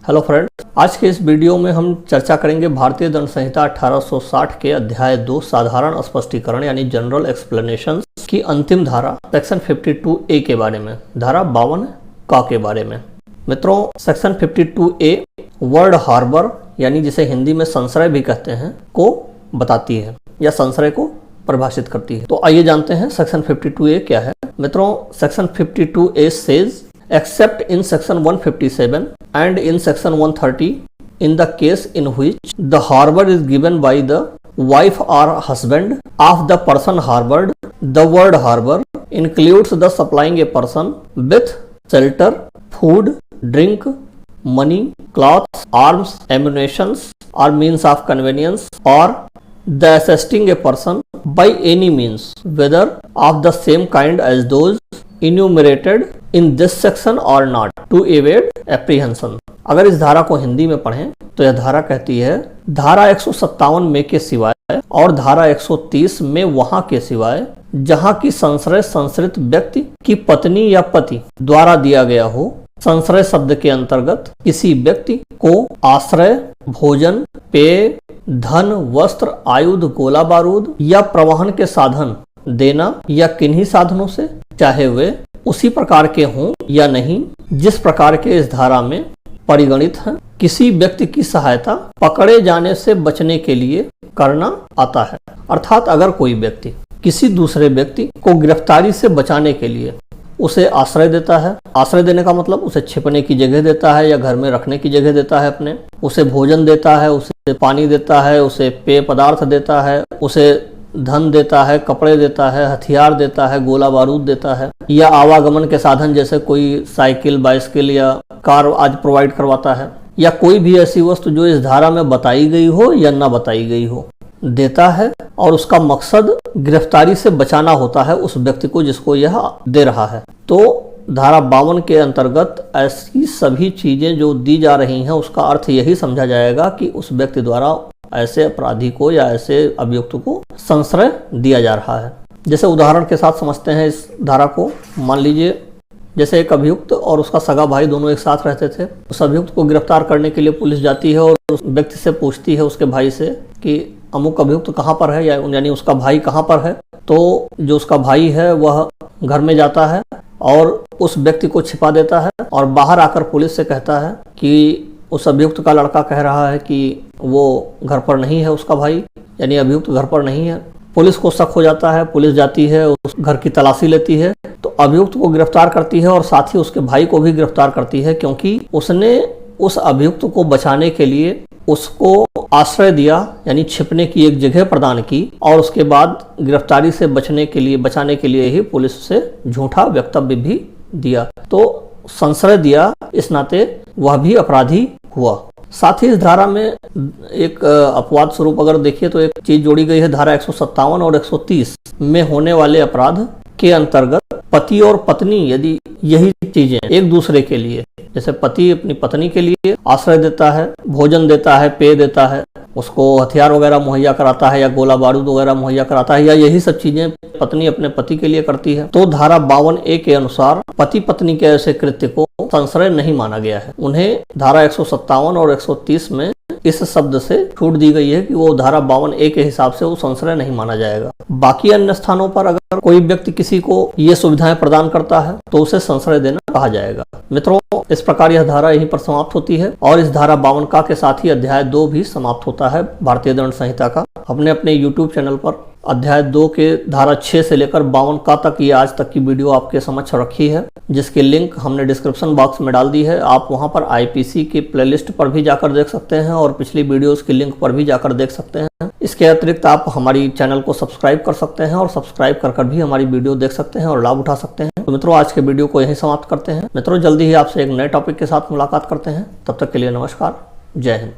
Hello friends, आज के इस वीडियो में हम चर्चा करेंगे भारतीय दंड संहिता 1860 के अध्याय 2 साधारण स्पष्टीकरण यानी जनरल एक्सप्लेनेशन की अंतिम धारा सेक्शन 52A के बारे में, धारा 52 का के बारे में। मित्रों, सेक्शन 52A वर्ड हार्बर यानी जिसे हिंदी में संशय भी कहते हैं को बताती है या संशय को परिभाषित करती है। तो आइए जानते हैं सेक्शन 52A क्या है। मित्रों, section 52A says except in section 157 and in section 130 in the case in which the harbor is given by the wife or husband of the person harbored, the word harbor includes the supplying a person with shelter, food, drink, money, clothes, arms, ammunitions or means of convenience, or the assisting a person by any means whether of the same kind as those enumerated in this section or not to evade apprehension। अगर इस धारा को हिंदी में पढ़ें तो यह धारा कहती है, धारा 157 में के सिवाय और धारा 130 में वहां के सिवाय जहां की संश्रय संश्रित व्यक्ति की पत्नी या पति द्वारा दिया गया हो। संश्रय शब्द के अंतर्गत किसी व्यक्ति को आश्रय, भोजन, पेय, धन, वस्त्र, आयुध, गोला बारूद या प्रवहन के साधन देना या किन्हीं साधनों से, चाहे वे उसी प्रकार के हों या नहीं जिस प्रकार के इस धारा में परिगणित हैं, किसी व्यक्ति की सहायता पकड़े जाने से बचने के लिए करना आता है। अर्थात अगर कोई व्यक्ति किसी दूसरे व्यक्ति को गिरफ्तारी से बचाने के लिए उसे आश्रय देता है, आश्रय देने का मतलब उसे छिपने की जगह देता है या घर में रखने की जगह देता है, अपने उसे भोजन देता है, उसे पानी देता है, उसे पेय पदार्थ देता है, उसे धन देता है, कपड़े देता है, हथियार देता है, गोला बारूद देता है, या आवागमन के साधन जैसे कोई साइकिल, बाइसिकल या कार आज प्रोवाइड करवाता है, या कोई भी ऐसी वस्तु जो इस धारा में बताई गई हो या ना बताई गई हो देता है, और उसका मकसद गिरफ्तारी से बचाना होता है उस व्यक्ति को जिसको यह दे रहा है। तो धारा 52 के अंतर्गत ऐसी सभी चीजें जो दी जा रही हैं उसका अर्थ यही समझा जाएगा कि उस व्यक्ति द्वारा ऐसे अपराधी को या ऐसे अभियुक्त को संश्रय दिया जा रहा है। जैसे उदाहरण के साथ समझते हैं इस धारा को। मान लीजिए जैसे एक अभियुक्त और उसका सगा भाई दोनों एक साथ रहते थे। उस अभियुक्त को गिरफ्तार करने के लिए पुलिस जाती है और उस व्यक्ति से पूछती है, उसके भाई से, कि अमुक अभियुक्त कहाँ पर है, यानी उसका भाई कहाँ पर है। तो जो उसका भाई है वह घर में जाता है और उस व्यक्ति को छिपा देता है और बाहर आकर पुलिस से कहता है कि उस अभियुक्त का लड़का कह रहा है कि वो घर पर नहीं है, उसका भाई यानी अभियुक्त घर पर नहीं है। पुलिस को शक हो जाता है, पुलिस जाती है, उस घर की तलाशी लेती है, तो अभियुक्त को गिरफ्तार करती है और साथ ही उसके भाई को भी गिरफ्तार करती है, क्योंकि उसने उस अभियुक्त को बचाने के लिए उसको आश्रय दिया यानी छिपने की एक जगह प्रदान की, और उसके बाद गिरफ्तारी से बचाने के लिए ही पुलिस से झूठा वक्तव्य भी दिया। तो संशय दिया, इस नाते वह भी अपराधी हुआ। साथ ही इस धारा में एक अपवाद स्वरूप अगर देखिए तो एक चीज जोड़ी गई है। धारा 157 और 130 में होने वाले अपराध के अंतर्गत पति और पत्नी यदि यही चीजें एक दूसरे के लिए, जैसे पति अपनी पत्नी के लिए आश्रय देता है, भोजन देता है, पेय देता है, उसको हथियार वगैरह मुहैया कराता है या गोला बारूद वगैरह मुहैया कराता है, या यही सब चीजें पत्नी अपने पति के लिए करती है, तो धारा 52A के अनुसार पति पत्नी के ऐसे कृत्य को संश्रय नहीं माना गया है। उन्हें धारा 157 और 130 में इस शब्द से छूट दी गई है कि वो धारा 52A के हिसाब से वो संश्रय नहीं माना जाएगा। बाकी अन्य स्थानों पर अगर कोई व्यक्ति किसी को ये सुविधाएं प्रदान करता है तो उसे संश्रय देना कहा जाएगा। मित्रों, इस प्रकार यह धारा यहीं पर समाप्त होती है और इस धारा 52 का के साथ ही अध्याय 2 भी समाप्त होता है भारतीय दंड संहिता का। हमने अपने YouTube चैनल पर अध्याय 2 के धारा 6 से लेकर 52 का तक ये आज तक की वीडियो आपके समक्ष रखी है, जिसकी लिंक हमने डिस्क्रिप्शन बॉक्स में डाल दी है। आप वहां पर IPC की प्लेलिस्ट पर भी जाकर देख सकते हैं और पिछली वीडियोस की लिंक पर भी जाकर देख सकते हैं। इसके अतिरिक्त आप हमारी चैनल को सब्सक्राइब कर सकते हैं और सब्सक्राइब कर भी हमारी वीडियो देख सकते हैं और लाभ उठा सकते हैं। तो मित्रों, आज के वीडियो को यहीं समाप्त करते हैं। मित्रों, जल्दी ही आपसे एक नए टॉपिक के साथ मुलाकात करते हैं। तब तक के लिए नमस्कार, जय हिंद।